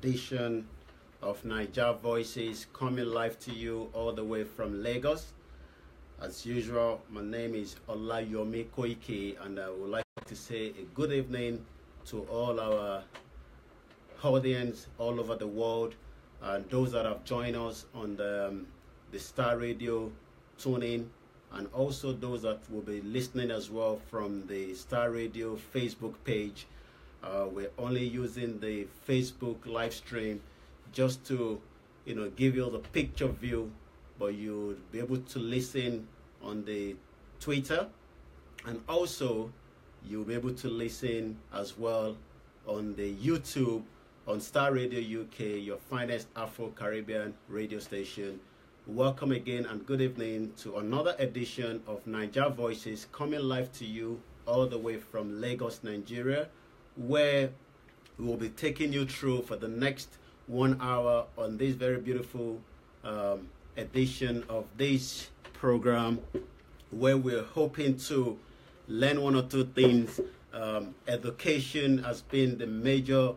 edition of Naija Voices coming live to you all the way from Lagos. As usual, my name is Olayomi Koiki, and I would like to say a good evening to all our audience all over the world, and those that have joined us on the Starr Radio tuning, and also those that will be listening as well from the Starr Radio Facebook page. We're only using the Facebook live stream just to, give you the picture view, but you'll be able to listen on the Twitter, and also you'll be able to listen as well on the YouTube on Starr Radio UK, your finest Afro-Caribbean radio station. Welcome again and good evening to another edition of Naija Voices coming live to you all the way from Lagos, Nigeria, where we will be taking you through for the next 1 hour on this very beautiful edition of this program, where we're hoping to learn one or two things. Education has been the major,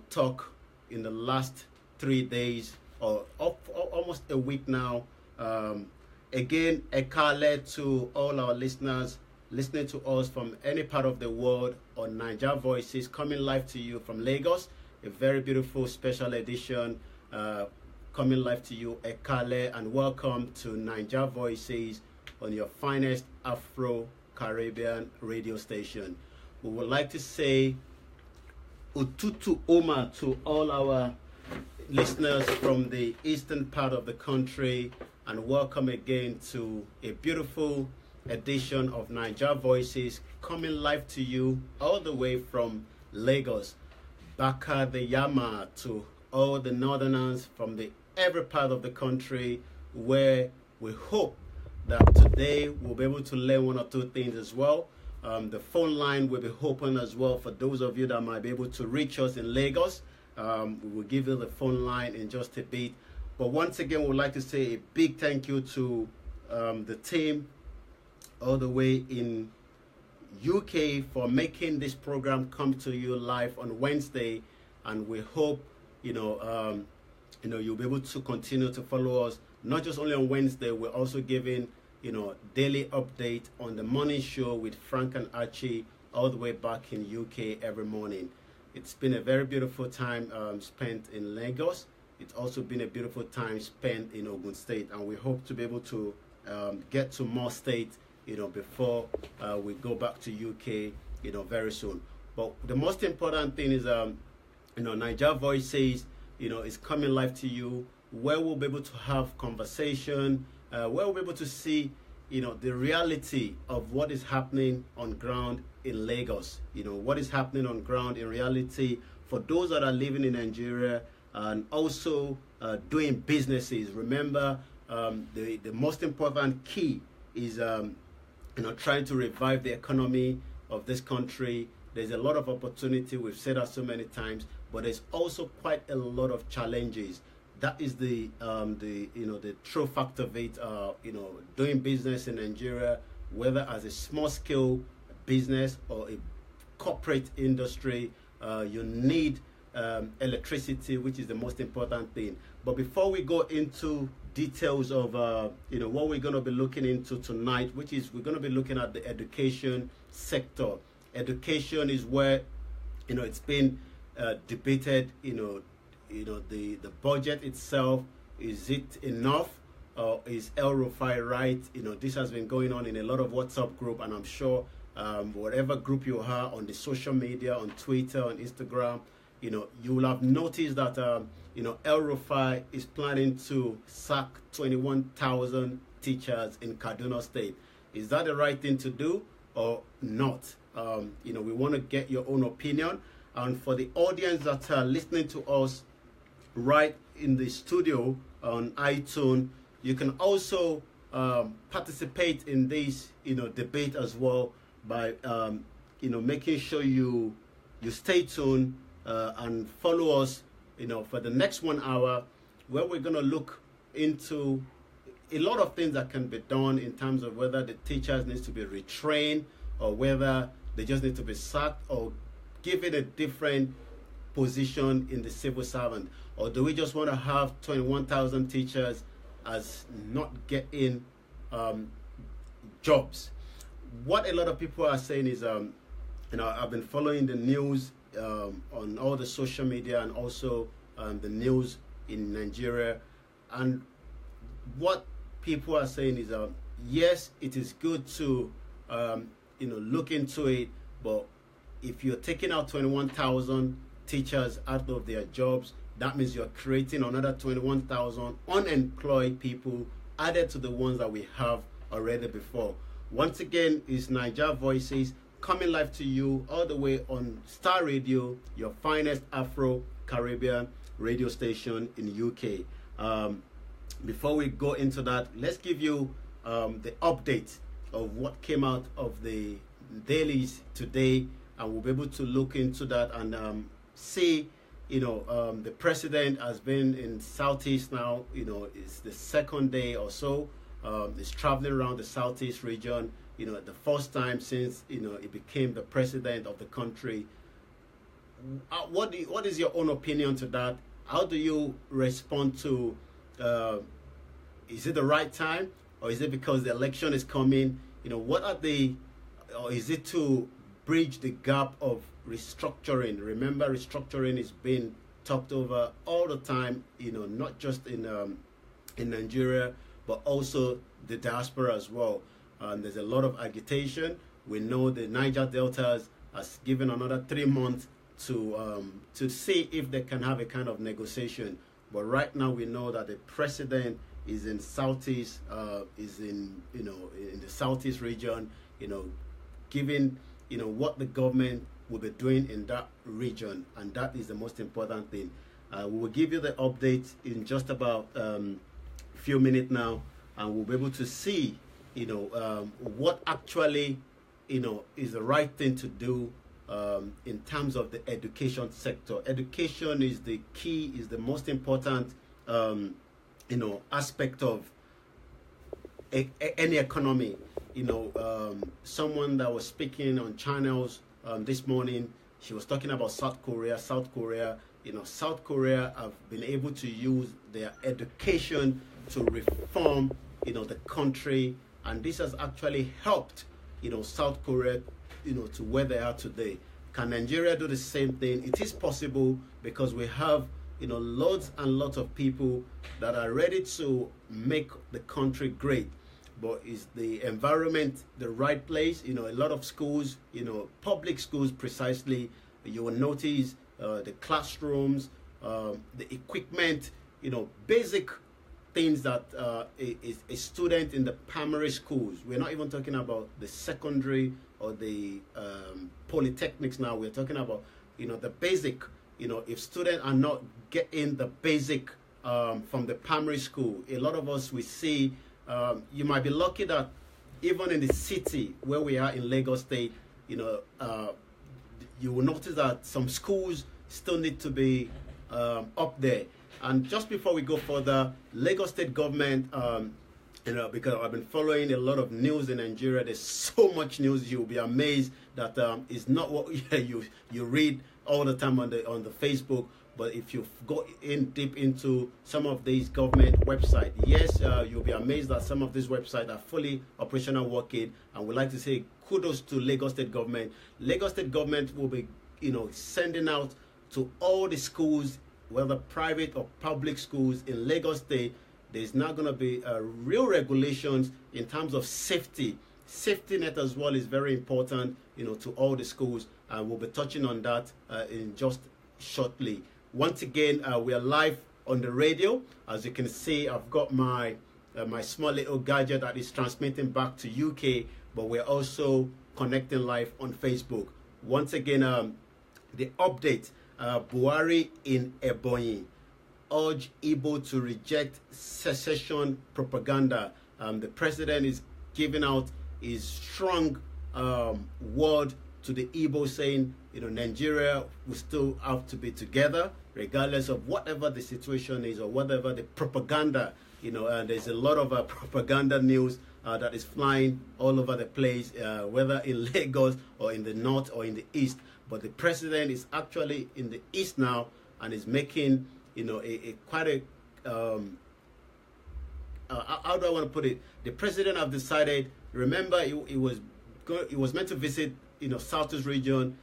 talk in the last 3 days or almost a week now. Again, a kale to all our listeners listening to us from any part of the world on Naija Voices coming live to you from Lagos. A very beautiful special edition coming live to you, a kale, and welcome to Naija Voices on your finest Afro-Caribbean radio station. We would like to say Ututu Oma to all our listeners from the eastern part of the country, and welcome again to a beautiful edition of Naija Voices coming live to you all the way from Lagos. Baka the Yama to all the northerners from the every part of the country, where we hope that today we'll be able to learn one or two things as well. The phone line will be open as well for those of you that might be able to reach us in Lagos. We will give you the phone line in just a bit. But once again, we would like to say a big thank you to the team all the way in UK for making this program come to you live on Wednesday. And we hope, you'll be able to continue to follow us, not just only on Wednesday. We're also giving, daily update on the morning show with Frank and Archie all the way back in UK every morning. It's been a very beautiful time spent in Lagos. It's also been a beautiful time spent in Ogun State, and we hope to be able to get to more states, before we go back to UK, very soon. But the most important thing is, Naija Voices, is coming live to you, where we'll be able to have conversation, where we'll be able to see, the reality of what is happening on ground in Lagos, what is happening on ground in reality for those that are living in Nigeria and also doing businesses. Remember, the most important key is, trying to revive the economy of this country. There's a lot of opportunity. We've said that so many times, but there's also quite a lot of challenges. That is the true fact of it. Doing business in Nigeria, whether as a small scale business or a corporate industry, you need electricity, which is the most important thing. But before we go into details of what we're going to be looking into tonight, which is we're going to be looking at the education sector. Education is where it's been debated. The budget itself, is it enough? Is El Rufai right? This has been going on in a lot of WhatsApp group, and I'm sure whatever group you are on the social media, on Twitter, on Instagram, you will have noticed that El Rufai is planning to sack 21,000 teachers in Kaduna State. Is that the right thing to do or not? We want to get your own opinion. And for the audience that are listening to us right in the studio on iTunes, you can also participate in this debate as well by making sure you stay tuned and follow us for the next 1 hour, where we're going to look into a lot of things that can be done in terms of whether the teachers need to be retrained or whether they just need to be sacked or given a different position in the civil servant? Or do we just want to have 21,000 teachers as not getting jobs? What a lot of people are saying is, I've been following the news on all the social media and also the news in Nigeria, and what people are saying is, yes, it is good to look into it, but if you're taking out 21,000 teachers out of their jobs, that means you're creating another 21,000 unemployed people added to the ones that we have already before. Once again, it's Niger Voices coming live to you all the way on Starr Radio, your finest Afro-Caribbean radio station in the UK. Before we go into that, let's give you the update of what came out of the dailies today, and we'll be able to look into that and see. The president has been in Southeast now. It's the second day or so. He's traveling around the Southeast region. The first time since he became the president of the country. What is your own opinion to that? How do you respond to? Is it the right time, or is it because the election is coming? What are or is it to bridge the gap of restructuring? Remember, restructuring is being talked over all the time, not just in Nigeria, but also the diaspora as well. There's a lot of agitation. We know the Niger Deltas has given another 3 months to see if they can have a kind of negotiation. But right now we know that the president is in Southeast, is in the Southeast region, giving what the government will be doing in that region, and that is the most important thing. We will give you the update in just about a few minutes now, and we'll be able to see what actually is the right thing to do in terms of the education sector. Education is the key, is the most important aspect of any economy. Someone that was speaking on channels this morning, she was talking about South Korea. South Korea have been able to use their education to reform the country, and this has actually helped South Korea to where they are today. Can Nigeria do the same thing? It is possible, because we have loads and lots of people that are ready to make the country great. But is the environment the right place? A lot of schools, public schools precisely, you will notice the classrooms, the equipment, basic things that a student in the primary schools. We're not even talking about the secondary or the polytechnics now. We're talking about, the basic. If students are not getting the basic from the primary school, a lot of us, we see, you might be lucky that even in the city where we are in Lagos State, you will notice that some schools still need to be up there. And just before we go further, Lagos State government, because I've been following a lot of news in Nigeria, there's so much news, you'll be amazed that it's not what you read all the time on the Facebook. But if you go in deep into some of these government websites, yes, you'll be amazed that some of these websites are fully operational, working. And we'd like to say kudos to Lagos State government. Lagos State government will be, sending out to all the schools, whether private or public schools in Lagos State. There's now going to be real regulations in terms of safety. Safety net as well is very important, to all the schools. And we'll be touching on that in just shortly. Once again, we are live on the radio. As you can see, I've got my small little gadget that is transmitting back to UK, but we're also connecting live on Facebook. Once again, the update, Buhari in Ebonyi urge Igbo to reject secession propaganda. The president is giving out his strong word to the Igbo, saying, Nigeria will still have to be together, regardless of whatever the situation is or whatever the propaganda, and there's a lot of propaganda news that is flying all over the place, whether in Lagos or in the north or in the east. but the president is actually in the east now and is making, a quite a how do I want to put it? The president have decided. Remember, he was meant to visit, Southeast region,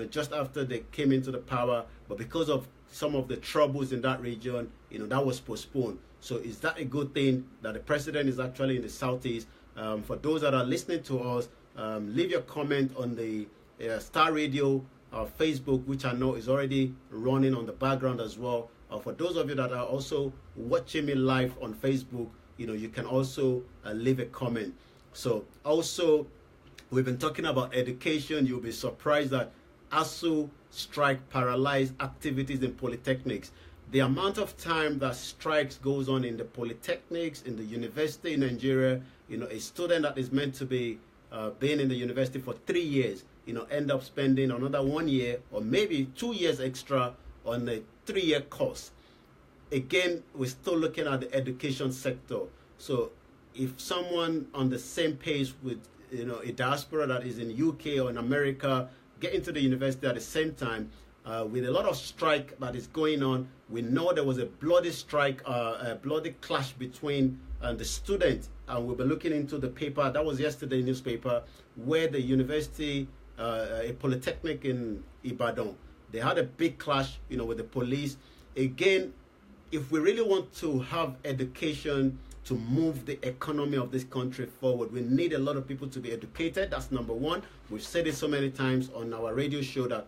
just after they came into the power, but because of some of the troubles in that region, that was postponed. So is that a good thing that the president is actually in the Southeast? For those that are listening to us, leave your comment on the Starr Radio Facebook, which I know is already running on the background as well. For those of you that are also watching me live on Facebook, you can also leave a comment. So also, we've been talking about education. You'll be surprised that ASU strike paralyzed activities in polytechnics. The amount of time that strikes goes on in the polytechnics, in the university in Nigeria, a student that is meant to be being in the university for 3 years, end up spending another 1 year or maybe 2 years extra on a 3-year course. Again, we're still looking at the education sector. So if someone on the same page with, a diaspora that is in UK or in America, get into the university at the same time, with a lot of strike that is going on, we know there was a bloody strike, a bloody clash between the students, and we'll be looking into the paper, that was yesterday's newspaper, where the university, a polytechnic in Ibadan, they had a big clash, with the police. Again, if we really want to have education to move the economy of this country forward, we need a lot of people to be educated. That's number one. We've said it so many times on our radio show that,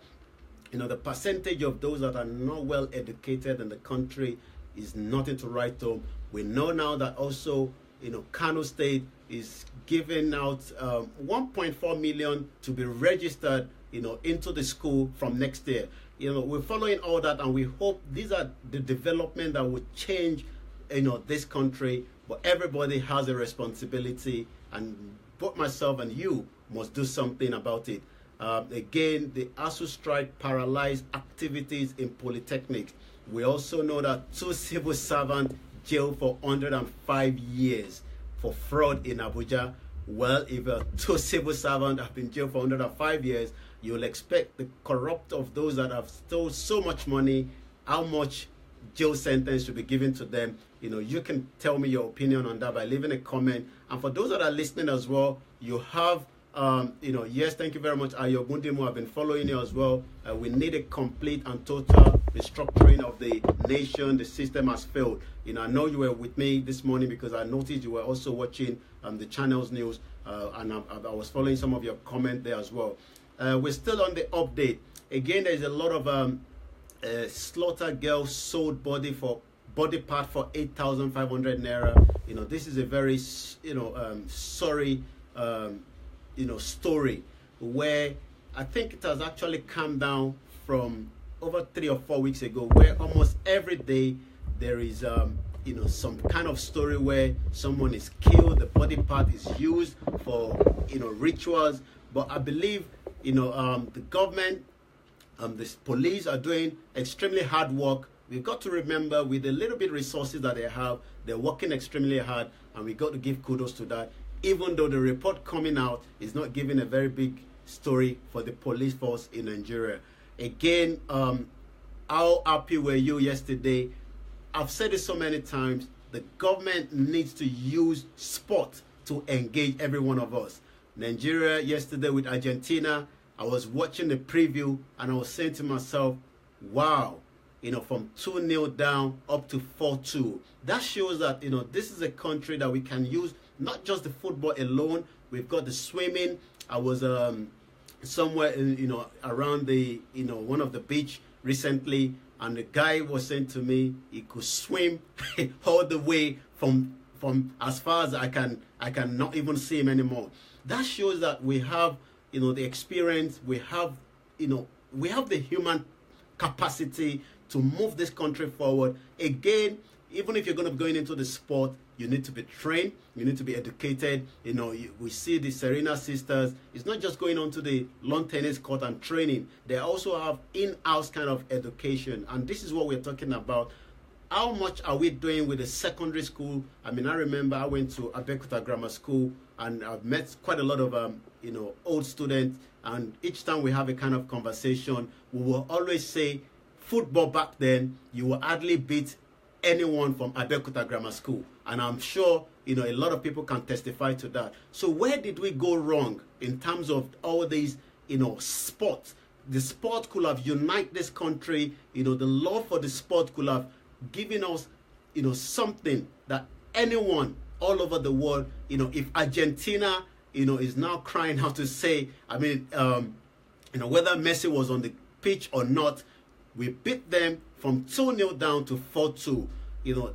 the percentage of those that are not well educated in the country is nothing to write home. We know now that also, Kano State is giving out 1.4 million to be registered, into the school from next year. We're following all that, and we hope these are the development that will change, this country. But everybody has a responsibility, and both myself and you must do something about it. Again, the ASU strike paralyzed activities in polytechnics. We also know that 2 civil servants jailed for 105 years for fraud in Abuja. Well, if 2 civil servants have been jailed for 105 years, you'll expect the corrupt of those that have stole so much money, how much jail sentence should be given to them. You can tell me your opinion on that by leaving a comment. And for those that are listening as well, you have, yes, thank you very much. Ayo Gundimu, I've been following you as well. We need a complete and total restructuring of the nation. The system has failed. I know you were with me this morning because I noticed you were also watching the channel's news, and I was following some of your comment there as well. We're still on the update. Again, there's a lot of slaughter girl sold body part for 8,500 naira. This is a very sorry story, where I think it has actually come down from over 3 or 4 weeks ago, where almost every day there is some kind of story where someone is killed, the body part is used for rituals. But I believe the government, the police are doing extremely hard work. We've got to remember, with the little bit resources that they have, they're working extremely hard, and we got to give kudos to that. Even though the report coming out is not giving a very big story for the police force in Nigeria. Again, how happy were you yesterday? I've said it so many times. The government needs to use sport to engage every one of us. Nigeria yesterday with Argentina, I was watching the preview and I was saying to myself, wow, from 2-0 down up to 4-2. That shows that, this is a country that we can use, not just the football alone. We've got the swimming. I was somewhere, around the, one of the beach recently, and the guy was saying to me he could swim all the way from as far as I can not even see him anymore. That shows that we have, the experience, we have the human capacity to move this country forward. Again, even if you're going to be going into the sport, you need to be trained, you need to be educated. We see the Serena sisters. It's not just going on to the lawn tennis court and training. They also have in-house kind of education. And this is what we're talking about. how much are we doing with the secondary school? I mean, I remember I went to Abeokuta Grammar School, and I've met quite a lot of old students, and each time we have a kind of conversation, we will always say, football back then, you will hardly beat anyone from Abeokuta Grammar School. And I'm sure, a lot of people can testify to that. So where did we go wrong in terms of all these, sports? The sport could have united this country. The love for the sport could have given us, something that anyone all over the world, if Argentina, is now crying out to say, I mean, whether Messi was on the pitch or not, we beat them from 2-0 down to 4-2.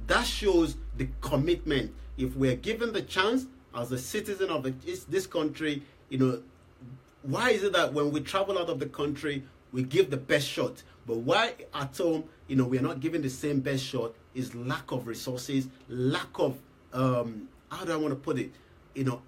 That shows the commitment. If we're given the chance as a citizen of this country, why is it that when we travel out of the country, we give the best shot? But why at home, we're not giving the same best shot? Is lack of resources, lack of, how do I want to put it?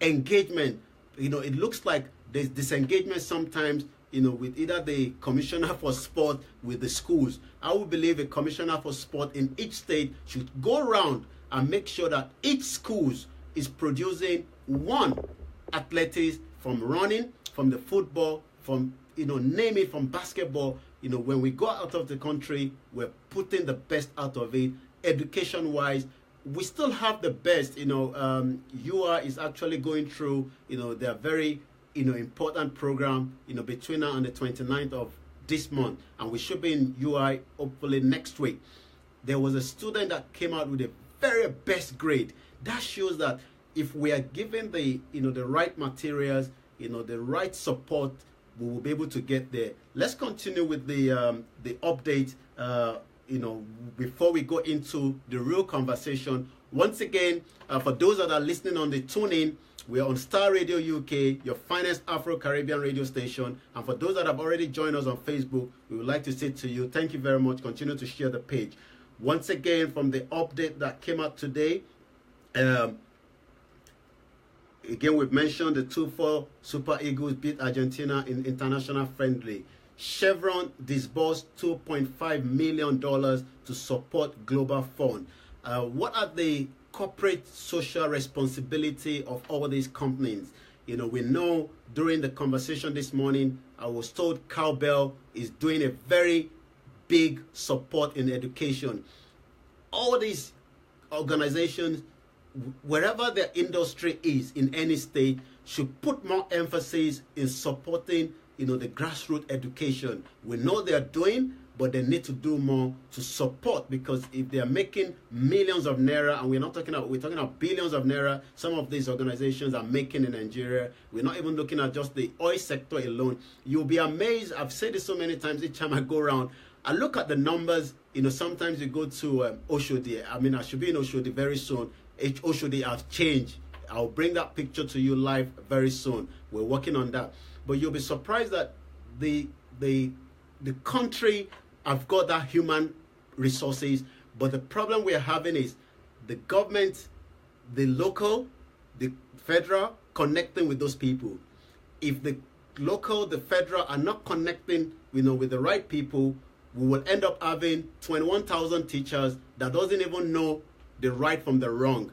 Engagement. It looks like there's disengagement sometimes, with either the commissioner for sport with the schools. I would believe a commissioner for sport in each state should go around and make sure that each schools is producing one athlete from running, from the football, from, name it, from basketball. When we go out of the country, we're putting the best out of it. Education-wise, we still have the best. UR is actually going through, their very, important program, between now and the 29th of this month. And we should be in UI hopefully next week. There was a student that came out with a very best grade. That shows that if we are given the, the right materials, the right support, we will be able to get there. Let's continue with the update, before we go into the real conversation. Once again, for those that are listening on the tune-in, we are on Starr Radio UK, your finest Afro-Caribbean radio station. And for those that have already joined us on Facebook, we would like to say to you, thank you very much. Continue to share the page. Once again, from the update that came out today, again, we've mentioned the 2-4 Super Eagles beat Argentina in international friendly. Chevron disbursed $2.5 million to support Global Fund. What are the corporate social responsibility of all these companies? We know during the conversation this morning, I was told Cowbell is doing a very big support in education. All these organizations, wherever their industry is in any state, should put more emphasis in supporting, the grassroots education. We know they are doing, but they need to do more to support, because if they are making millions of naira, and we're talking about billions of naira, some of these organizations are making in Nigeria. We're not even looking at just the oil sector alone. You'll be amazed. I've said this so many times each time I go around. I look at the numbers. Sometimes you go to Oshodi. I mean, I should be in Oshodi very soon. Oshodi has changed. I'll bring that picture to you live very soon. We're working on that. But you'll be surprised that the country have got that human resources, but the problem we're having is the government, the local, the federal, connecting with those people. If the local, the federal are not connecting, with the right people, we will end up having 21,000 teachers that doesn't even know the right from the wrong.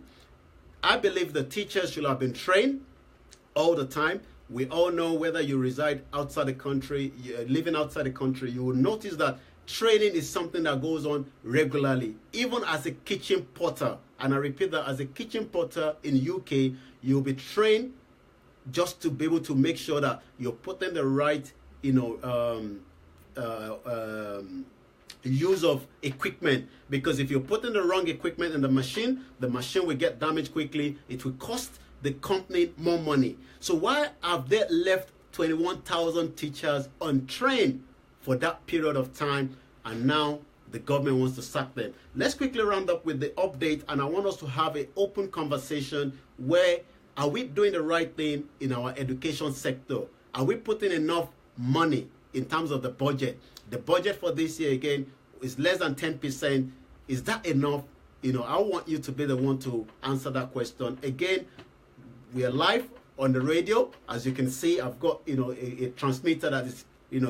I believe the teachers should have been trained all the time. We all know, whether you reside outside the country, living outside the country, you will notice that training is something that goes on regularly. Even as a kitchen porter, and I repeat that, as a kitchen porter in UK, you'll be trained just to be able to make sure that you're putting the right, use of equipment. Because if you're putting the wrong equipment in the machine will get damaged quickly. It will cost the company more money. So why have they left 21,000 teachers untrained for that period of time, and now the government wants to sack them? Let's quickly round up with the update, and I want us to have an open conversation. Where are we doing the right thing in our education sector? Are we putting enough money in terms of the budget? The budget for this year, again, is less than 10%. Is that enough? I want you to be the one to answer that question. Again, we are live on the radio. As you can see, I've got, a transmitter that is,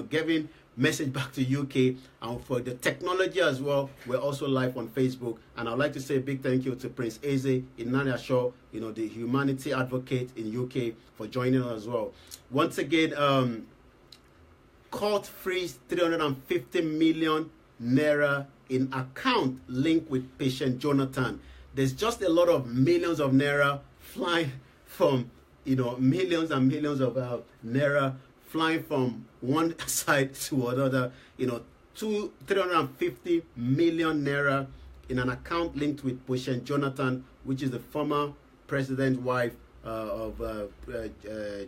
giving message back to UK, and for the technology as well, we're also live on Facebook. And I'd like to say a big thank you to Prince Eze Inaniasho, the humanity advocate in UK, for joining us as well. Once again, court frees 350 million naira in account linked with patient Jonathan. There's just a lot of millions of naira flying from, millions and millions of naira flying from one side to another. 350 million naira in an account linked with patient Jonathan, which is the former president's wife of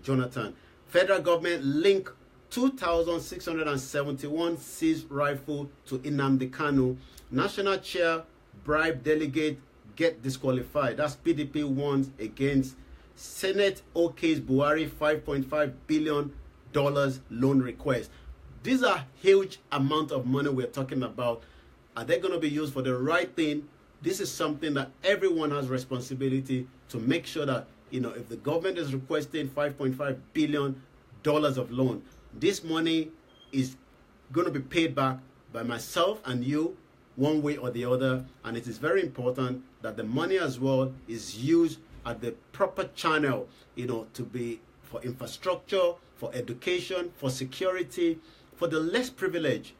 Jonathan. Federal government link 2,671 seized rifle to Nnamdi Kanu. National chair bribe delegate get disqualified. That's PDP wants against Senate okays Buhari $5.5 billion loan request. These are huge amount of money we're talking about. Are they going to be used for the right thing? This is something that everyone has responsibility to make sure that, if the government is requesting $5.5 billion of loan, this money is going to be paid back by myself and you one way or the other. And it is very important that the money as well is used at the proper channel, to be for infrastructure, for education, for security, for the less privileged.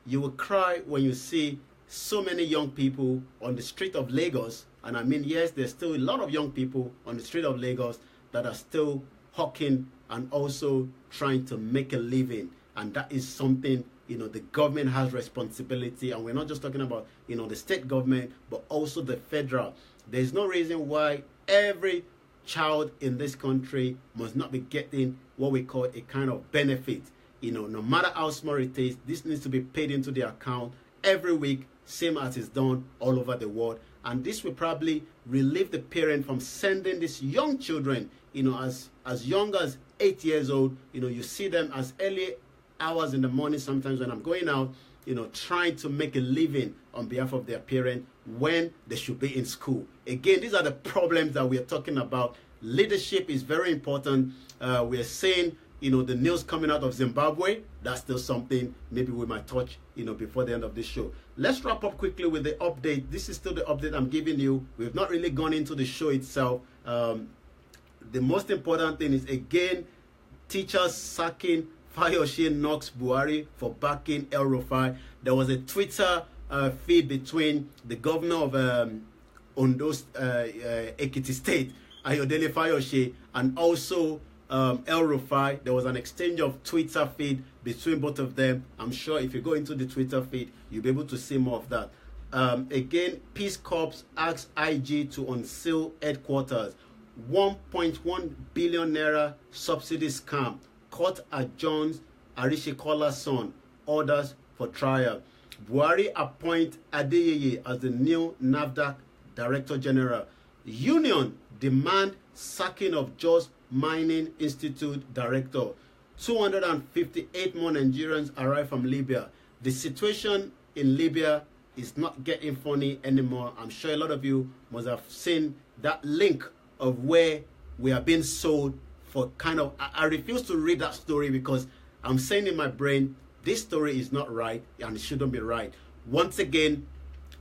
You will cry when you see so many young people on the street of Lagos. And I mean, yes, there's still a lot of young people on the street of Lagos that are still hawking and also trying to make a living. And that is something, the government has responsibility. And we're not just talking about, the state government, but also the federal. There's no reason why every child in this country must not be getting what we call a kind of benefit. No matter how small it is, this needs to be paid into the account every week, same as it's done all over the world. And this will probably relieve the parent from sending these young children, as young as 8 years old. You see them as early hours in the morning sometimes when I'm going out, trying to make a living on behalf of their parent when they should be in school. Again, these are the problems that we are talking about. Leadership is very important. We are saying, the news coming out of Zimbabwe, that's still something maybe we might touch, before the end of this show. Let's wrap up quickly with the update. This is still the update I'm giving you. We've not really gone into the show itself. The most important thing is, again, teachers sacking Fayose knocks Buhari for backing El Rufai. There was a Twitter feed between the governor of Ondo Ekiti State, Ayodele Fayose, and also El Rufai. There was an exchange of Twitter feed between both of them. I'm sure if you go into the Twitter feed, you'll be able to see more of that. Again, Peace Corps asks IG to unseal headquarters. 1.1 billion naira subsidy scam. Court adjourns Arishikola's son. Orders for trial. Buhari appoint Adeyeye as the new NAFDAC Director General. Union demand sacking of Jos Mining Institute Director. 258 more Nigerians arrive from Libya. The situation in Libya is not getting funny anymore. I'm sure a lot of you must have seen that link of where we are being sold for kind of... I refuse to read that story because I'm saying in my brain, this story is not right and it shouldn't be right. Once again,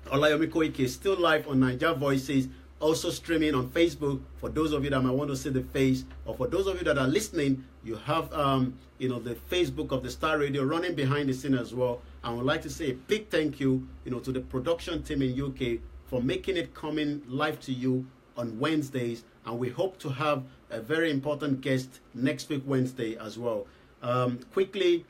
Olayomi Koiki is still live on Niger Voices, also streaming on Facebook. For those of you that might want to see the face, or for those of you that are listening, you have the Facebook of the Starr Radio running behind the scene as well. I would like to say a big thank you, to the production team in UK for making it coming live to you on Wednesdays, and we hope to have a very important guest next week Wednesday as well. Quickly,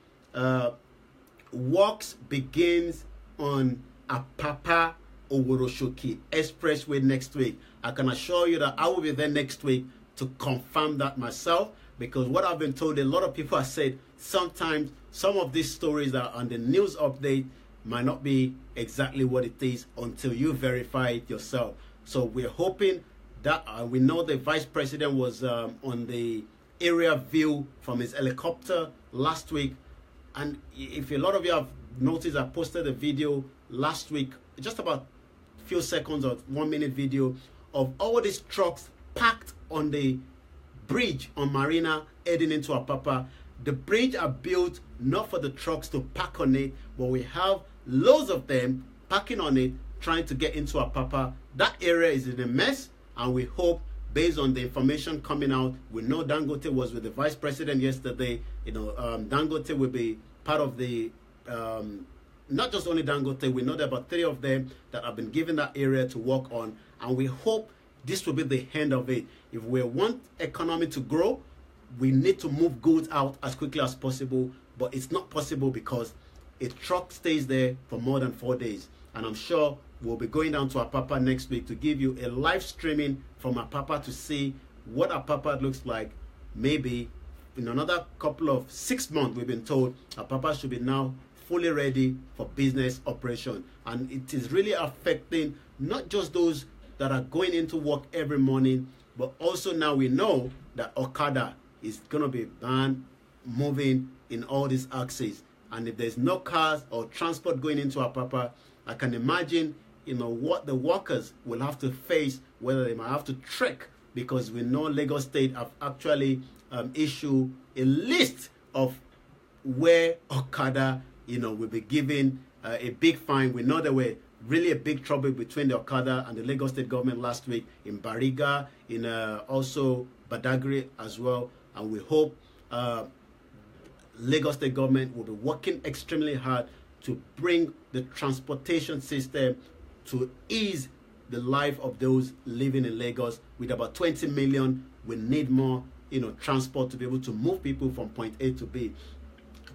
works begins on Apapa Oworoshoki Expressway next week. I can assure you that I will be there next week to confirm that myself, because what I've been told, a lot of people have said sometimes some of these stories that are on the news update might not be exactly what it is until you verify it yourself. So we're hoping that we know the vice president was on the area view from his helicopter last week. And if a lot of you have noticed, I posted a video last week, just about a few seconds or 1 minute video of all these trucks packed on the bridge on Marina heading into Apapa. The bridge are built not for the trucks to park on it, but we have loads of them parking on it, trying to get into Apapa. That area is in a mess, and we hope, based on the information coming out, we know Dangote was with the vice president yesterday. Dangote will be part of the, not just only Dangote, we know there are about 3 of them that have been given that area to work on, and we hope this will be the end of it. If we want economy to grow, we need to move goods out as quickly as possible, but it's not possible because a truck stays there for more than 4 days. And I'm sure we'll be going down to Apapa next week to give you a live streaming from Apapa to see what Apapa looks like. Maybe in another couple of 6 months, we've been told Apapa should be now fully ready for business operation. And it is really affecting not just those that are going into work every morning, but also now we know that Okada is going to be banned moving in all these axes. And if there's no cars or transport going into Apapa, I can imagine, what the workers will have to face, whether they might have to trek, because we know Lagos State have actually issued a list of where Okada, will be given a big fine. We know there were really a big trouble between the Okada and the Lagos State government last week in Bariga, in also Badagry as well. And we hope Lagos State government will be working extremely hard to bring the transportation system to ease the life of those living in Lagos. With about 20 million, we need more, transport to be able to move people from point A to B.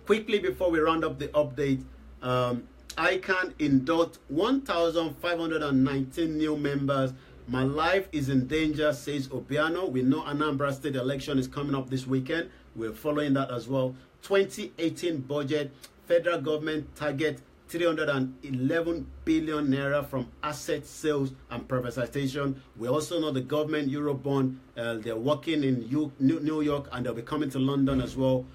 Quickly, before we round up the update, ICANN induct 1,519 new members. My life is in danger, says Obiano. We know Anambra State election is coming up this weekend. We're following that as well. 2018 budget, federal government target 311 billion naira from asset sales and privatization. We also know the government Eurobond, they're working in New York, and they'll be coming to London as well,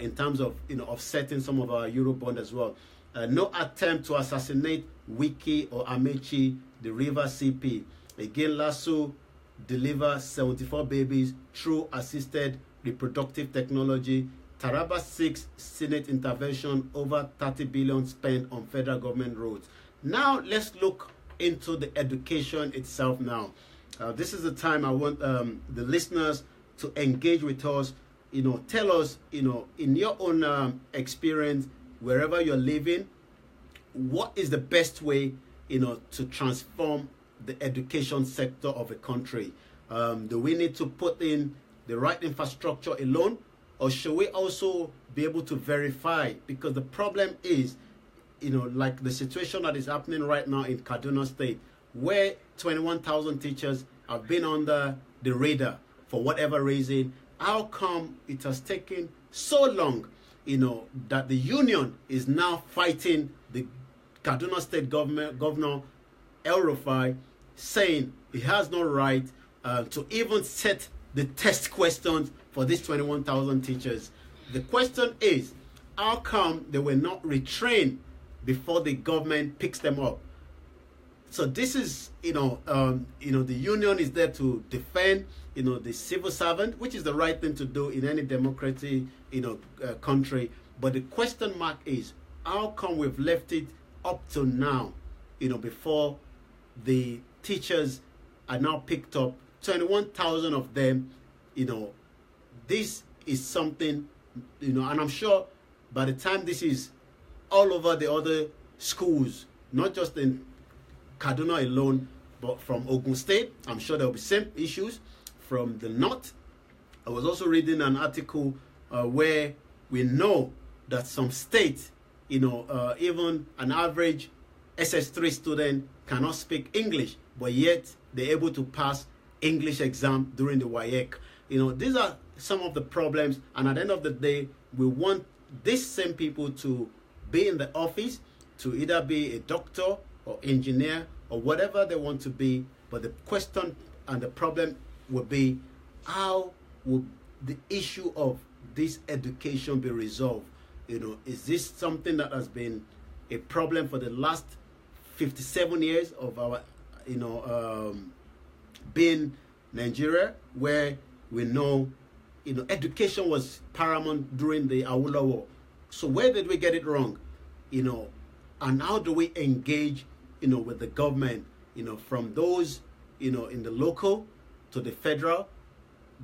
in terms of offsetting some of our Eurobond as well. No attempt to assassinate Wiki or Amechi, the River CP. Again, Lasso delivers 74 babies through assisted reproductive technology. Taraba 6 Senate intervention, over 30 billion spent on federal government roads. Now let's look into the education itself now. This is the time I want the listeners to engage with us. Tell us, in your own experience, wherever you're living, what is the best way, to transform the education sector of a country? Do we need to put in the right infrastructure alone, or should we also be able to verify? Because the problem is, like the situation that is happening right now in Kaduna State, where 21,000 teachers have been under the radar for whatever reason. How come it has taken so long, that the union is now fighting the Kaduna State Governor El Rufai, saying he has no right to even set the test questions for these 21,000 teachers. The question is, how come they were not retrained before the government picks them up? So this is, the union is there to defend, the civil servant, which is the right thing to do in any democratic, country. But the question mark is, how come we've left it up to now, before the teachers are now picked up, 21,000 of them, this is something, and I'm sure by the time this is all over the other schools, not just in Kaduna alone, but from Ogun State, I'm sure there will be same issues from the north. I was also reading an article where we know that some states, even an average SS3 student cannot speak English, but yet they're able to pass English exam during the WAEC. These are some of the problems, and at the end of the day, we want these same people to be in the office, to either be a doctor or engineer or whatever they want to be. But the question and the problem will be, how will the issue of this education be resolved? Is this something that has been a problem for the last 57 years of our, being Nigeria, where we know education was paramount during the Awolowo. So where did we get it wrong? And how do we engage, with the government, from those, in the local to the federal?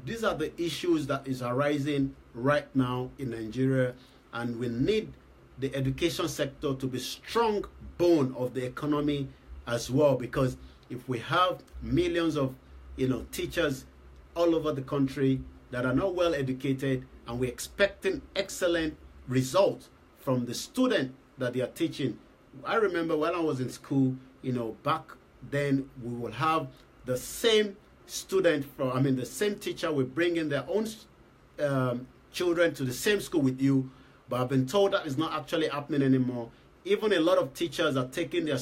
These are the issues that is arising right now in Nigeria, and we need the education sector to be strong bone of the economy as well, because if we have millions of teachers all over the country that are not well educated, and we're expecting excellent results from the student that they are teaching. I remember when I was in school, back then we will have the same student the same teacher will bring in their own children to the same school with you, but I've been told that is not actually happening anymore. Even a lot of teachers are taking their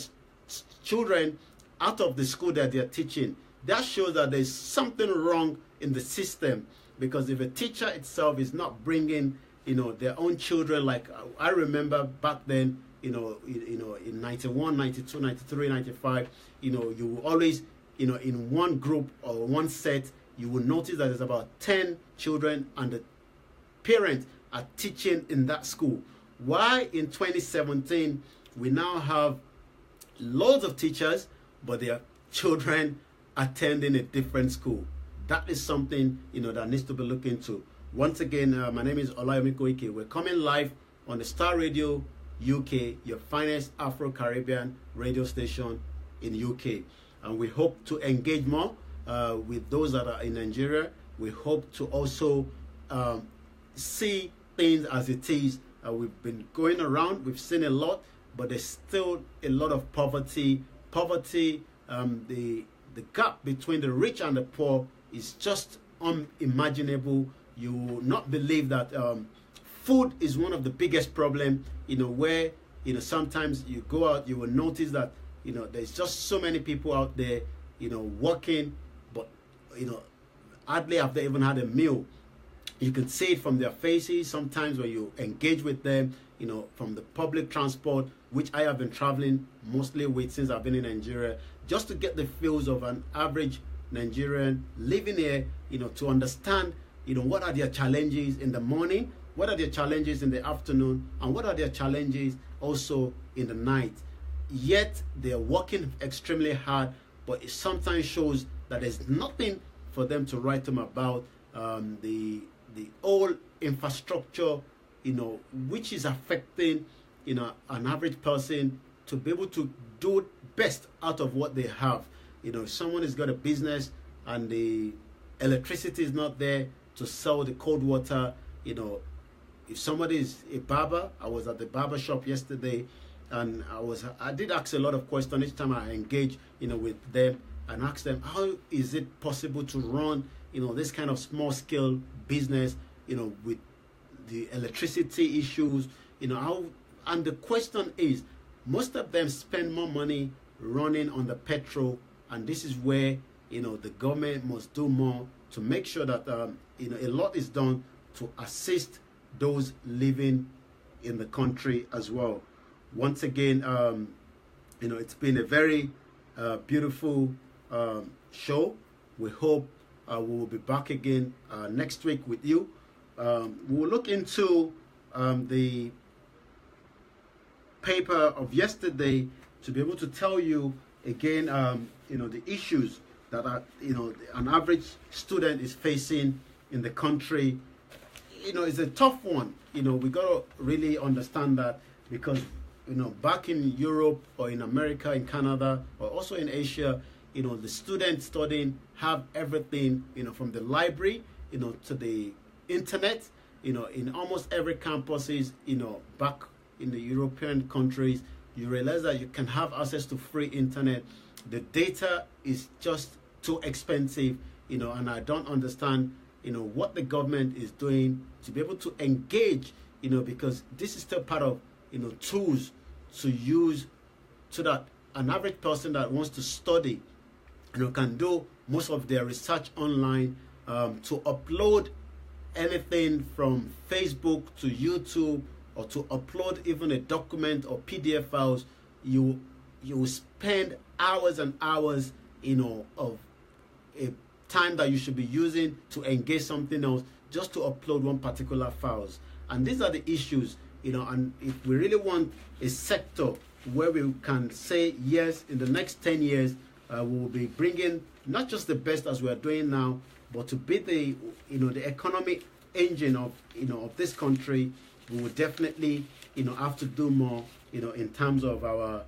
children out of the school that they're teaching. That shows that there's something wrong in the system, because if a teacher itself is not bringing their own children, like I remember back then, in 91, 92, 93, 95, you will always, in one group or one set, you will notice that there's about 10 children and the parents are teaching in that school. Why in 2017 we now have loads of teachers, but their children attending a different school? That is something that needs to be looked into. Once again, my name is Olayomi Koiki. We're coming live on the Starr Radio UK, your finest Afro-Caribbean radio station in UK. And we hope to engage more with those that are in Nigeria. We hope to also see things as it is. We've been going around, we've seen a lot, but there's still a lot of poverty. The gap between the rich and the poor is just unimaginable. You will not believe that food is one of the biggest problems, where, sometimes you go out, you will notice that, there's just so many people out there, working, but, hardly have they even had a meal. You can see it from their faces sometimes when you engage with them, from the public transport, which I have been traveling mostly with since I've been in Nigeria, just to get the feels of an average Nigerian living here, to understand, what are their challenges in the morning, what are their challenges in the afternoon, and what are their challenges also in the night. Yet they are working extremely hard, but it sometimes shows that there's nothing for them to write them about. The whole infrastructure, which is affecting, an average person to be able to do best out of what they have. If someone has got a business and the electricity is not there to sell the cold water, if somebody is a barber, I was at the barber shop yesterday, and I did ask a lot of questions each time I engage, with them, and ask them, how is it possible to run, this kind of small scale business, with the electricity issues, how, and the question is, most of them spend more money running on the petrol, and this is where, the government must do more to make sure that, a lot is done to assist those living in the country as well. Once again, it's been a very beautiful show. We hope we will be back again next week with you. We will look into the paper of yesterday to be able to tell you again, the issues that are, an average student is facing in the country. It's a tough one. We got to really understand that, because, back in Europe or in America, in Canada, or also in Asia, the students studying have everything, from the library, to the internet, in almost every campuses, back in the European countries, you realize that you can have access to free internet. The data is just too expensive, and I don't understand, what the government is doing to be able to engage, because this is still part of, tools to use so that an average person that wants to study, can do most of their research online, to upload anything from Facebook to YouTube, or to upload even a document or PDF files. You spend hours and hours, of a time that you should be using to engage something else. just to upload one particular files. And these are the issues, and if we really want a sector where we can say, yes, in the next 10 years, we will be bringing not just the best as we are doing now, but to be the, the economic engine of, of this country, we will definitely, have to do more, in terms of our,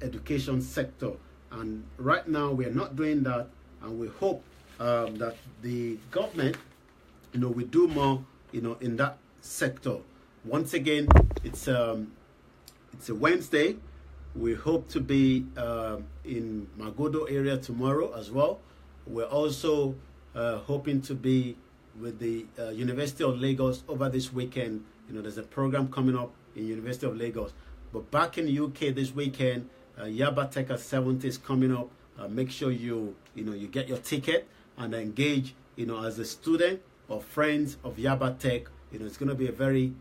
education sector. And right now we are not doing that, and we hope that the government, will do more, in that sector. Once again, it's a Wednesday. We hope to be in Magodo area tomorrow as well. We're also hoping to be with the University of Lagos over this weekend. There's a program coming up in University of Lagos. But back in the UK this weekend, Yaba Tech at 70 is coming up. Make sure you get your ticket and engage, as a student or friends of Yaba Tech. It's going to be a very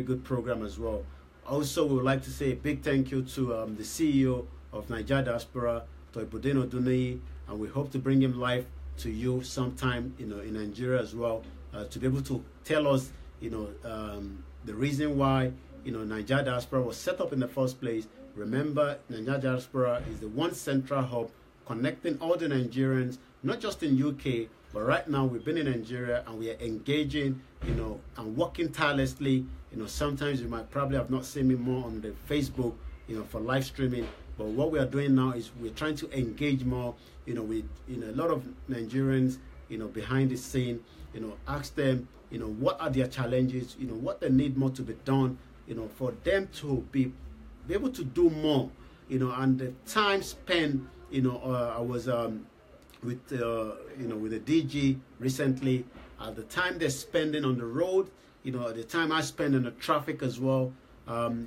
good program as well. Also, we would like to say a big thank you to the CEO of Nigeria Diaspora, Toibudeno Dunei, and we hope to bring him live to you sometime, in Nigeria as well, to be able to tell us, the reason why, Nigeria Diaspora was set up in the first place. Remember, Nigeria Diaspora is the one central hub connecting all the Nigerians, not just in UK, but right now we've been in Nigeria and we are engaging, and working tirelessly. Sometimes you might probably have not seen me more on the Facebook, for live streaming. But what we are doing now is we're trying to engage more, with, a lot of Nigerians, behind the scene, ask them, what are their challenges, what they need more to be done, for them to be able to do more, and the time spent, I was with the DG recently, the time they're spending on the road, the time I spend in the traffic as well,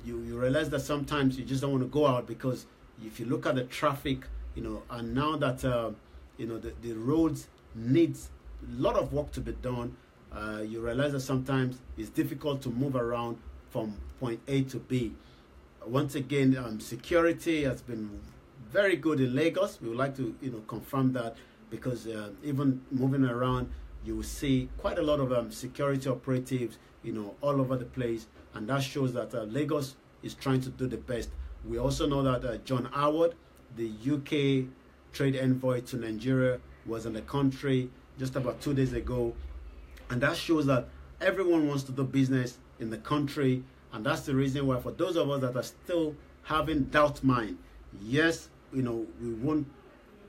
you realize that sometimes you just don't want to go out, because if you look at the traffic, and now that, the roads needs a lot of work to be done, you realize that sometimes it's difficult to move around from point A to B. Once again, security has been very good in Lagos. We would like to, confirm that, because even moving around, you will see quite a lot of security operatives, all over the place, and that shows that Lagos is trying to do the best. We also know that John Howard, the UK trade envoy to Nigeria, was in the country just about 2 days ago, and that shows that everyone wants to do business in the country, and that's the reason why, for those of us that are still having doubt mind, yes, we won't,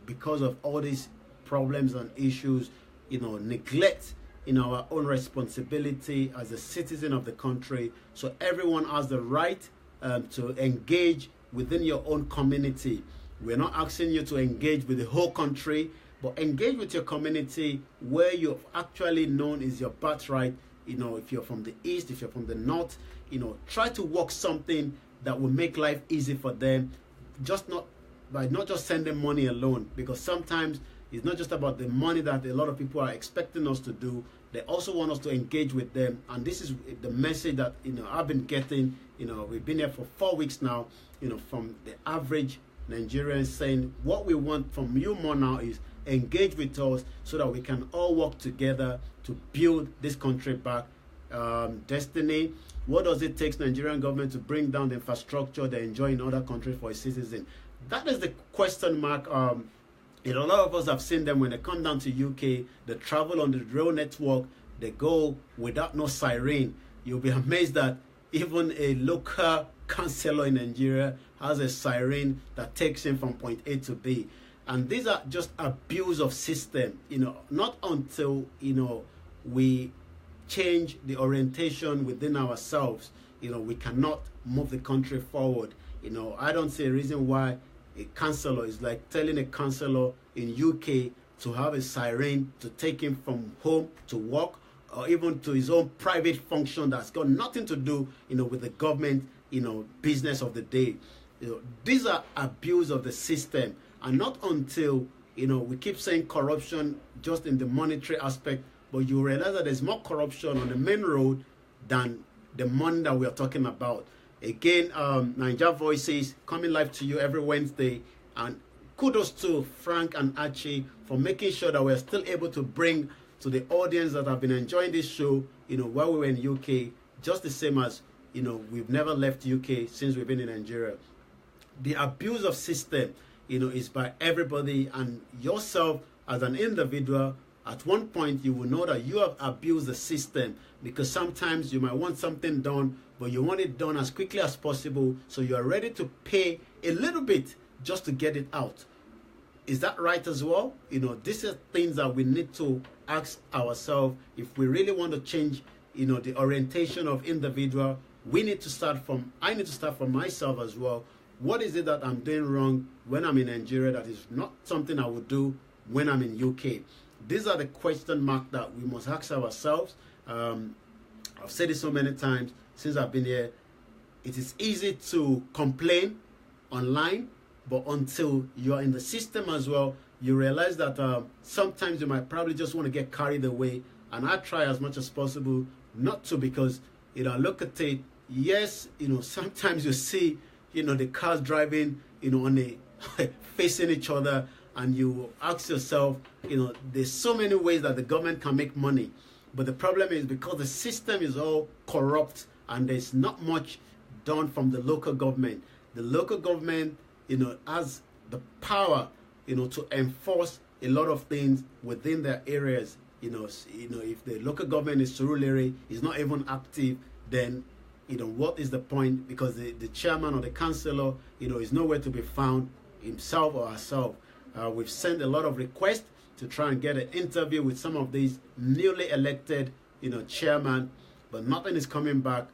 because of all these problems and issues, neglect our own responsibility as a citizen of the country. So everyone has the right to engage within your own community. We're not asking you to engage with the whole country, but engage with your community where you're actually known is your birthright. If you're from the east, if you're from the north, try to work something that will make life easy for them. Not just sending money alone, because sometimes it's not just about the money that a lot of people are expecting us to do. They also want us to engage with them, and this is the message that I've been getting. We've been here for 4 weeks now. From the average Nigerian saying, what we want from you more now is engage with us so that we can all work together to build this country back. Destiny, what does it take Nigerian government to bring down the infrastructure they enjoy in other countries for its citizens? That is the question mark. A lot of us have seen them when they come down to UK, they travel on the rail network, they go without no siren. You'll be amazed that even a local councillor in Nigeria has a siren that takes him from point A to B. And these are just abuse of system. Not until we change the orientation within ourselves, we cannot move the country forward. I don't see a reason why a councillor is like telling a councillor in UK to have a siren to take him from home to work, or even to his own private function that's got nothing to do, with the government, business of the day. These are abuse of the system, and not until, we keep saying corruption just in the monetary aspect, but you realize that there's more corruption on the main road than the money that we are talking about. Again, Niger Voices coming live to you every Wednesday, and kudos to Frank and Archie for making sure that we're still able to bring to the audience that have been enjoying this show, while we were in UK, just the same as, we've never left UK since we've been in Nigeria. The abuse of system, is by everybody, and yourself as an individual. At one point, you will know that you have abused the system, because sometimes you might want something done, but you want it done as quickly as possible, so you are ready to pay a little bit just to get it out. Is that right as well? These are things that we need to ask ourselves. If we really want to change, the orientation of individual, I need to start from myself as well. What is it that I'm doing wrong when I'm in Nigeria that is not something I would do when I'm in UK? These are the question marks that we must ask ourselves. I've said it so many times since I've been here. It is easy to complain online, but until you're in the system as well, you realize that sometimes you might probably just want to get carried away. And I try as much as possible not to, because, I look at it, yes, sometimes you see, the cars driving, on a facing each other, and you ask yourself, there's so many ways that the government can make money. But the problem is, because the system is all corrupt and there's not much done from the local government. The local government, has the power, to enforce a lot of things within their areas. If the local government is Surulere, is not even active, then what is the point? Because the chairman or the councillor, is nowhere to be found, himself or herself. We've sent a lot of requests to try and get an interview with some of these newly elected, chairman, but nothing is coming back.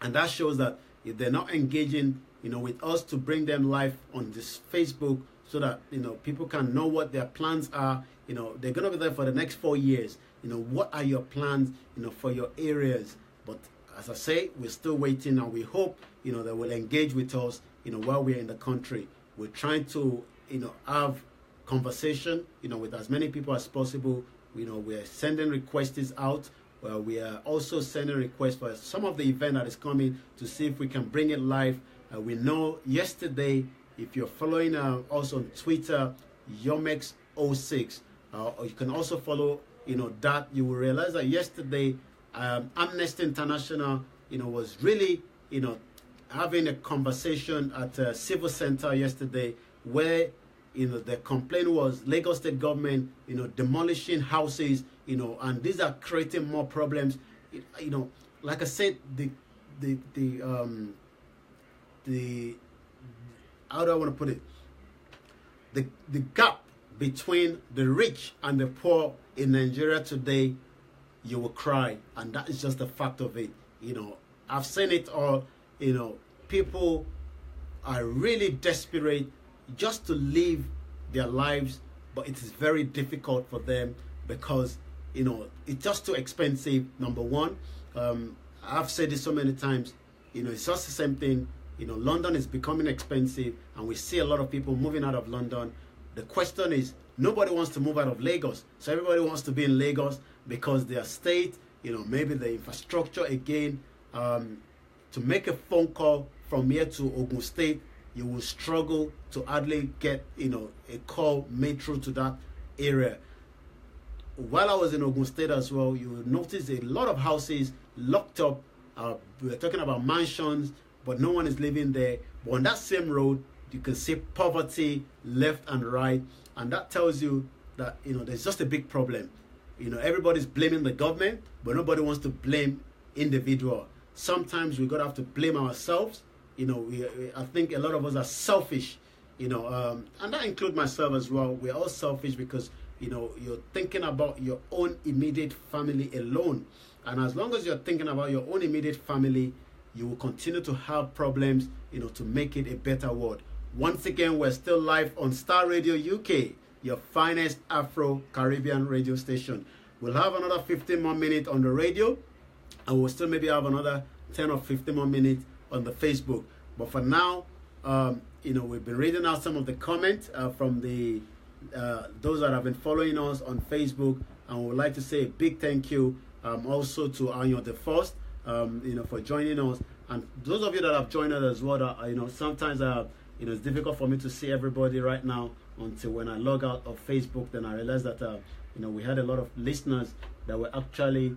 And that shows that if they're not engaging, with us to bring them live on this Facebook, so that, people can know what their plans are. They're going to be there for the next 4 years. What are your plans, for your areas? But as I say, we're still waiting, and we hope, they will engage with us, while we're in the country. We're trying to, have conversation, with as many people as possible. We're sending requests out. We are also sending requests for some of the event that is coming to see if we can bring it live. We know yesterday, if you're following us on Twitter, Yomex06, or you can also follow, that, you will realize that yesterday, Amnesty International, was really, having a conversation at a civil center yesterday, where, the complaint was Lagos State government, demolishing houses, and these are creating more problems. Like I said, the how do I want to put it? The gap between the rich and the poor in Nigeria today, you will cry, and that is just the fact of it. I've seen it all. People are really desperate just to live their lives, but it is very difficult for them because it's just too expensive. Number one, I've said this so many times. It's just the same thing. London is becoming expensive, and we see a lot of people moving out of London. The question is, nobody wants to move out of Lagos, so everybody wants to be in Lagos because their state, maybe the infrastructure again. To make a phone call from here to Ogun State, you will struggle to hardly get, a call made through to that area. While I was in Ogun State as well, you will notice a lot of houses locked up. We're talking about mansions, but no one is living there. But on that same road, you can see poverty left and right. And that tells you that, there's just a big problem. Everybody's blaming the government, but nobody wants to blame individual. Sometimes we're going to have to blame ourselves. I think a lot of us are selfish, and that includes myself as well. We're all selfish because, you're thinking about your own immediate family alone. And as long as you're thinking about your own immediate family, you will continue to have problems, to make it a better world. Once again, we're still live on Starr Radio UK, your finest Afro-Caribbean radio station. We'll have another 15 more minutes on the radio, and we'll still maybe have another 10 or 15 more minutes on the Facebook. But for now, we've been reading out some of the comments from the those that have been following us on Facebook, and we would like to say a big thank you also to Anyo the First, for joining us, and those of you that have joined us as well. That, sometimes it's difficult for me to see everybody right now until when I log out of Facebook. Then I realized that we had a lot of listeners that were actually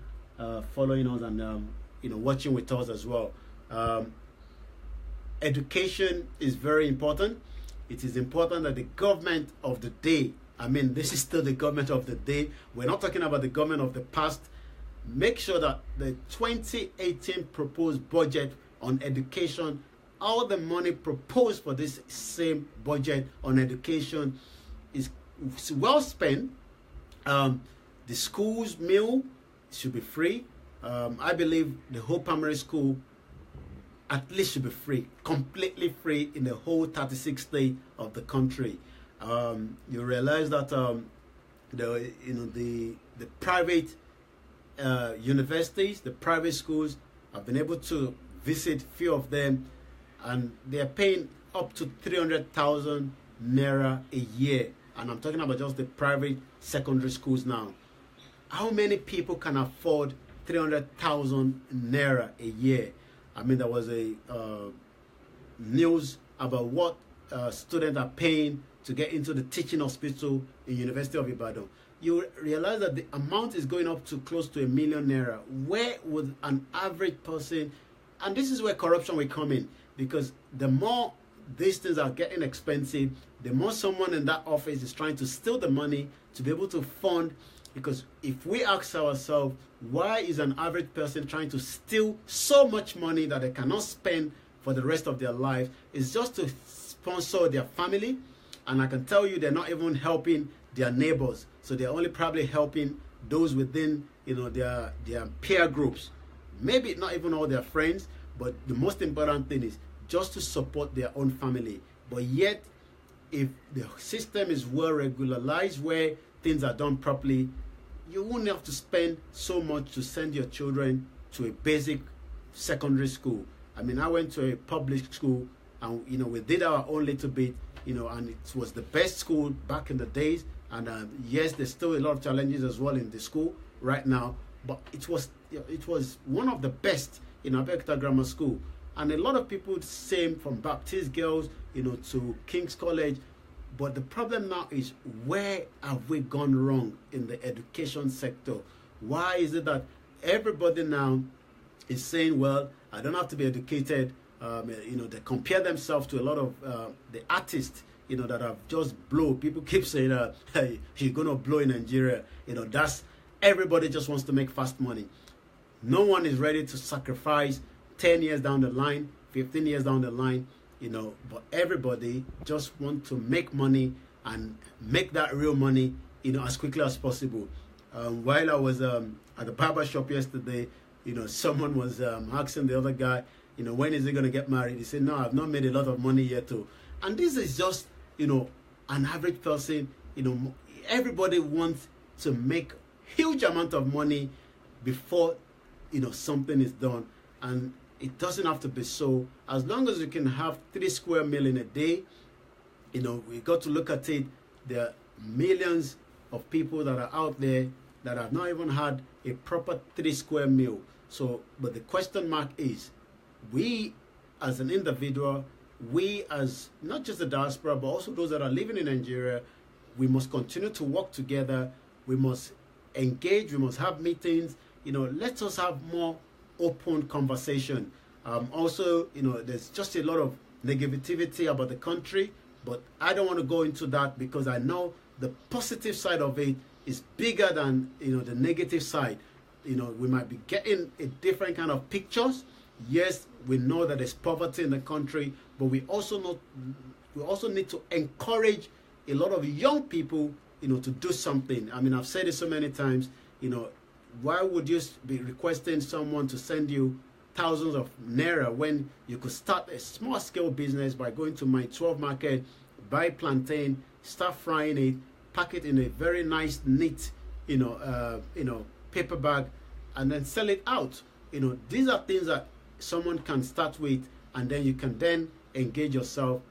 following us and watching with us as well. Education is very important. It is important that the government of the day, this is still the government of the day. We're not talking about the government of the past. Make sure that the 2018 proposed budget on education, all the money proposed for this same budget on education is well spent. The school's meal should be free. I believe the whole primary school at least should be free, completely free in the whole 36 states of the country. You realize that the private universities, the private schools, I've been able to visit few of them, and they're paying up to 300,000 naira a year. And I'm talking about just the private secondary schools now. How many people can afford 300,000 naira a year? There was a news about what students are paying to get into the teaching hospital in University of Ibadan. You realize that the amount is going up to close to 1 million naira. Where would an average person, and this is where corruption will come in, because the more these things are getting expensive, the more someone in that office is trying to steal the money to be able to fund. Because if we ask ourselves, why is an average person trying to steal so much money that they cannot spend for the rest of their life? It's just to sponsor their family. And I can tell you they're not even helping their neighbors. So they're only probably helping those within their peer groups. Maybe not even all their friends, but the most important thing is just to support their own family. But yet, if the system is well regularized, where things are done properly, you won't have to spend so much to send your children to a basic secondary school. I went to a public school, and we did our own little bit, and it was the best school back in the days. And yes, there's still a lot of challenges as well in the school right now, but it was one of the best in Abeokuta Grammar School. And a lot of people, same from Baptist girls, to King's College. But the problem now is, where have we gone wrong in the education sector? Why is it that everybody now is saying, well, I don't have to be educated? They compare themselves to a lot of the artists, that have just blown. People keep saying, hey, you're going to blow in Nigeria. That's everybody just wants to make fast money. No one is ready to sacrifice 10 years down the line, 15 years down the line. But everybody just want to make money and make that real money, as quickly as possible. While I was at the barber shop yesterday, someone was asking the other guy, when is he going to get married? He said, no, I've not made a lot of money yet too. And this is just, an average person. Everybody wants to make huge amount of money before, something is done. And it doesn't have to be so. As long as you can have 3 square meal in a day, we got to look at it. There are millions of people that are out there that have not even had a proper 3 square meal. So, but the question mark is, we as an individual, we as not just the diaspora, but also those that are living in Nigeria, we must continue to work together. We must engage. We must have meetings. Let us have more open conversation. Also, there's just a lot of negativity about the country, but I don't want to go into that, because I know the positive side of it is bigger than the negative side. We might be getting a different kind of pictures. Yes, we know that there's poverty in the country, but we also need to encourage a lot of young people to do something. I've said it so many times. Why would you be requesting someone to send you thousands of naira when you could start a small scale business by going to my 12 market, buy plantain, start frying it, pack it in a very nice, neat, paper bag, and then sell it out. These are things that someone can start with, and then you can then engage yourself.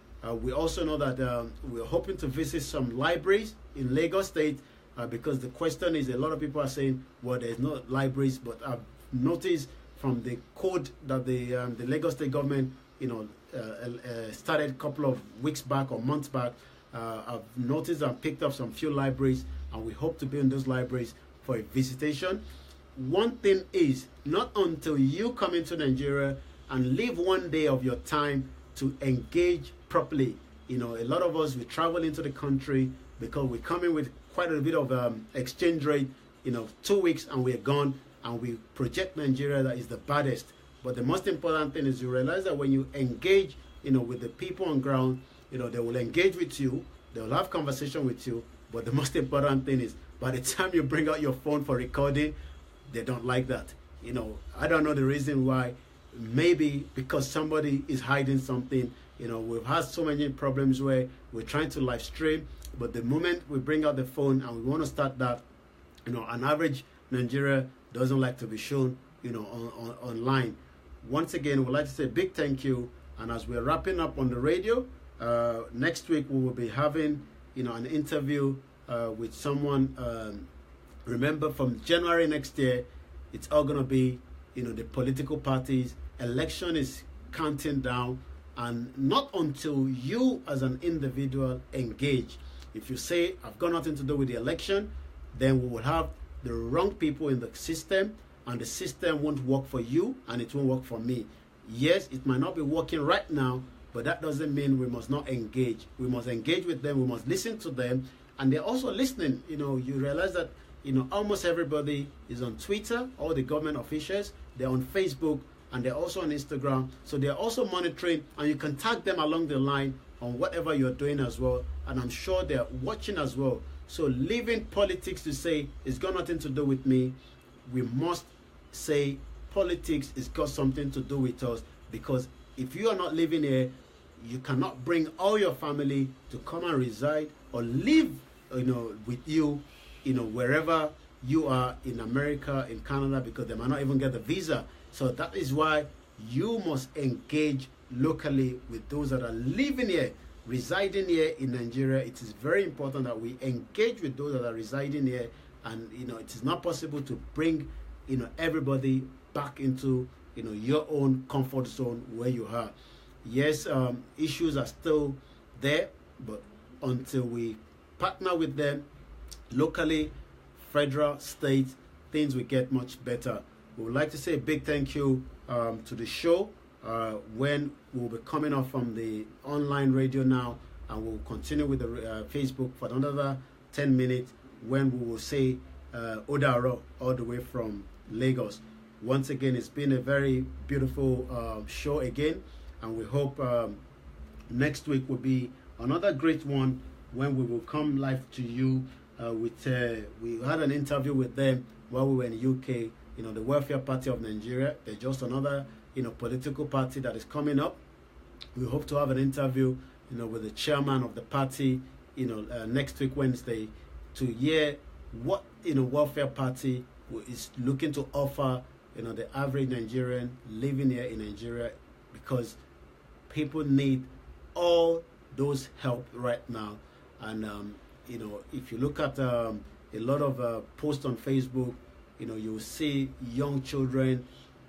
We also know that we're hoping to visit some libraries in Lagos State, because the question is, a lot of people are saying, well, there's no libraries, but I've noticed from the code that the Lagos State government, started a couple of weeks back or months back, I've noticed and picked up some few libraries, and we hope to be in those libraries for a visitation. One thing is, not until you come into Nigeria and leave one day of your time to engage properly. A lot of us, we travel into the country because we come in with quite a bit of exchange rate, 2 weeks and we're gone, and we project Nigeria that is the baddest. But the most important thing is you realize that when you engage, with the people on ground, they will engage with you, they will have conversation with you. But the most important thing is, by the time you bring out your phone for recording, they don't like that. I don't know the reason why. Maybe because somebody is hiding something. We've had so many problems where we're trying to live stream, but the moment we bring out the phone and we want to start that, an average Nigeria doesn't like to be shown, online. Once again, we'd like to say a big thank you. And as we're wrapping up on the radio, next week we will be having, an interview with someone. Remember, from January next year, it's all going to be, the political parties. Election is counting down, and not until you as an individual engage. If you say, I've got nothing to do with the election, then we will have the wrong people in the system, and the system won't work for you, and it won't work for me. Yes, it might not be working right now, but that doesn't mean we must not engage. We must engage with them, we must listen to them, and they're also listening. You realize that, almost everybody is on Twitter, all the government officials, they're on Facebook, and they're also on Instagram. So they're also monitoring, and you can tag them along the line on whatever you're doing as well. And I'm sure they're watching as well. So leaving politics to say it's got nothing to do with me, we must say politics has got something to do with us, because if you are not living here, you cannot bring all your family to come and reside or live, with you, wherever you are in America, in Canada, because they might not even get the visa. So that is why you must engage locally with those that are living here, residing here in Nigeria. It is very important that we engage with those that are residing here, and it is not possible to bring everybody back into your own comfort zone where you are. Yes, issues are still there, but until we partner with them locally, federal, state, things will get much better. We would like to say a big thank you to the show, when we'll be coming off from the online radio now, and we'll continue with the Facebook for another 10 minutes, when we will say Odaro all the way from Lagos. Once again, it's been a very beautiful show again, and we hope next week will be another great one, when we will come live to you we had an interview with them while we were in the UK. The Welfare Party of Nigeria, they're just another political party that is coming up. We hope to have an interview with the chairman of the party next week, Wednesday, to hear what Welfare Party is looking to offer the average Nigerian living here in Nigeria, because people need all those help right now. And if you look at a lot of posts on Facebook, you'll see young children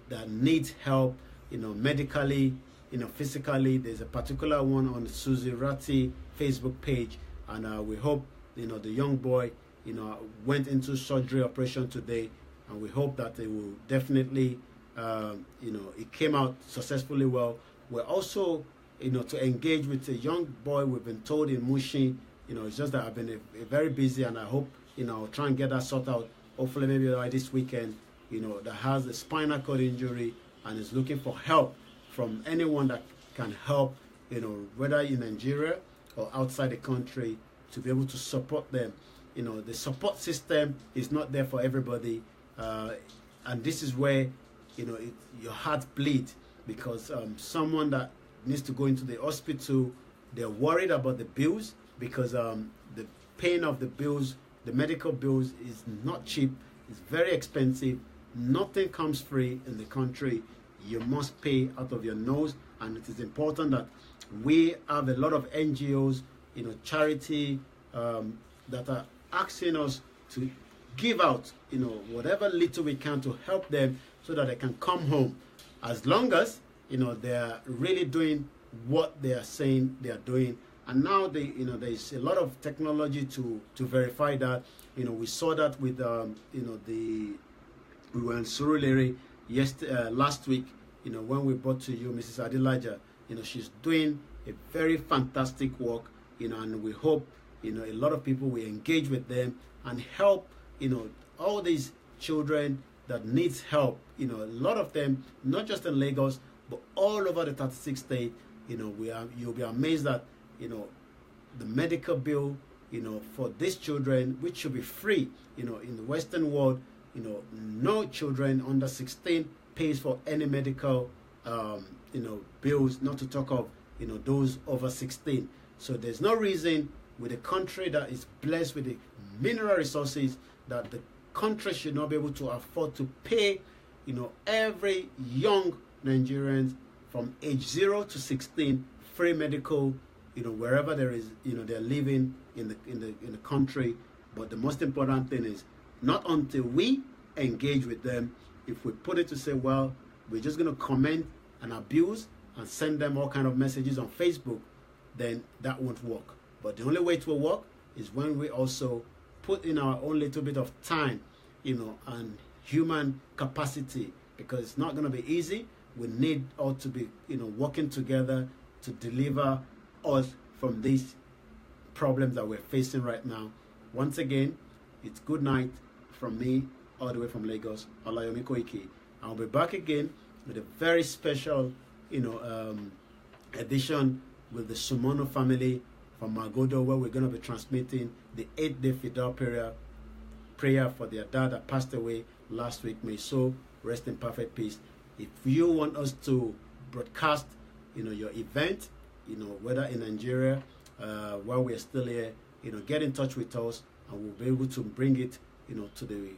that need help, medically, physically. There's a particular one on Susie Ratti Facebook page, and we hope, the young boy, went into surgery operation today, and we hope that it will definitely, it came out successfully well. We're also, to engage with a young boy we've been told in Mushi. It's just that I've been very busy, and I hope, I'll try and get that sorted out. Hopefully, maybe by this weekend, that has a spinal cord injury and is looking for help from anyone that can help, whether in Nigeria or outside the country, to be able to support them. The support system is not there for everybody, and this is where, your heart bleeds, because someone that needs to go into the hospital, they're worried about the bills, because the pain of the bills, the medical bills, is not cheap. It's very expensive. Nothing comes free in the country. You must pay out of your nose, and it is important that we have a lot of NGOs, charity, that are asking us to give out, whatever little we can to help them, so that they can come home, as long as, they are really doing what they are saying they are doing, And now there's a lot of technology to verify that. We saw that with we were in Surulere last week. When we brought to you Mrs. Adilaja, she's doing a very fantastic work. And we hope a lot of people will engage with them and help all these children that needs help. A lot of them, not just in Lagos, but all over the 36 states. You'll be amazed that the medical bill for these children, which should be free. In the Western world, no children under 16 pays for any medical bills, not to talk of those over 16. So there's no reason with a country that is blessed with the mineral resources that the country should not be able to afford to pay every young Nigerian from age 0 to 16 free medical wherever there is they're living in the country. But the most important thing is not until we engage with them. If we put it to say, well, we're just going to comment and abuse and send them all kind of messages on Facebook, then that won't work. But the only way it will work is when we also put in our own little bit of time, and human capacity, because it's not going to be easy. We need all to be, working together to deliver us from these problems that we're facing right now. Once again, it's good night from me, all the way from Lagos, Olayomi Koiki. I'll be back again with a very special, edition with the Sumono family from Magodo, where we're going to be transmitting the 8-day Fidel prayer for their dad that passed away last week. May so rest in perfect peace. If you want us to broadcast, your event, whether in Nigeria, while we're still here, get in touch with us, and we'll be able to bring it, to the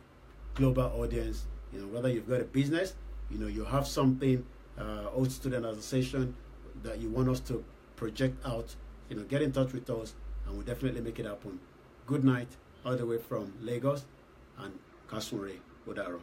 global audience. Whether you've got a business, you have something, old student association that you want us to project out, get in touch with us, and we'll definitely make it happen. Good night, all the way from Lagos and Kasure, Odaro.